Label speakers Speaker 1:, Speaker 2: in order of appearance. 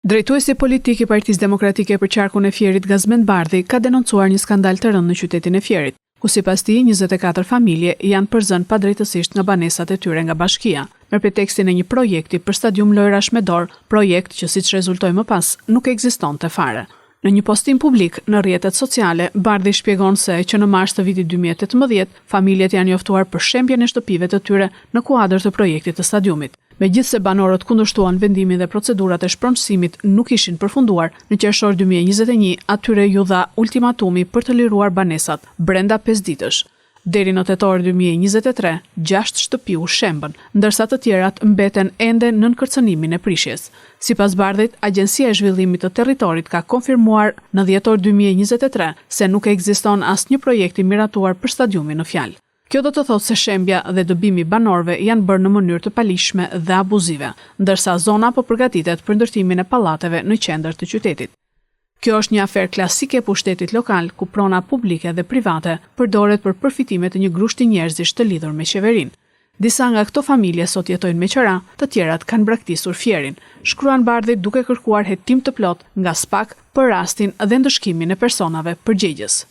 Speaker 1: Drejtuesi politik i Partisë Demokratike për qarkun e Fierit Gazmend Bardhi ka denoncuar një skandal të rëndë në qytetin e Fierit, ku sipas tij 24 familje janë përzënë padrejtësisht nga banesat e tyre nga bashkia, me pretekstin e një projekti për stadium lojrash me dorë, projekt që siç rezultoi më pas nuk ekzistonte fare. Në një postim publik në rrjetet sociale, Bardhi shpjegon se që në mars të vitit 2018, familjet janë njoftuar për shembjen e shtëpive të tyre në kuadër të projektit të stadiumit. Megjithse banorët kundërshtuan vendimin dhe procedurat e shpronësimit nuk ishin përfunduar, në qershor 2021 atyre ju dha ultimatumi për të liruar banesat brenda 5 ditësh. Deri në tetor 2023, 6 shtëpi u shembën, ndërsa të tjerat mbeten ende nën kërcënimin e prishjes. Sipas Bardhit, Agjencia e Zhvillimit të Territorit ka konfirmuar në dhjetor 2023 se nuk ekziston asnjë projekt i miratuar për stadiumin në fjalë. Kjo do të thotë se shembja dhe dëbimi banorëve janë bërë në mënyrë të palishme dhe abuzive, ndërsa zona po përgatitet për ndërtimin e pallateve në qendër të qytetit. Kjo është një aferë klasike e pushtetit lokal, ku prona publike dhe private përdoret për përfitime të një grushti njerëzish të lidhur me qeverinë. Disa nga këto familje sot jetojnë me qëra, të tjerat kanë braktisur Fierin, shkruan Bardhi duke kërkuar hetim të plot nga SPAK për rastin dhe ndëshkimin e personave përgjegjës.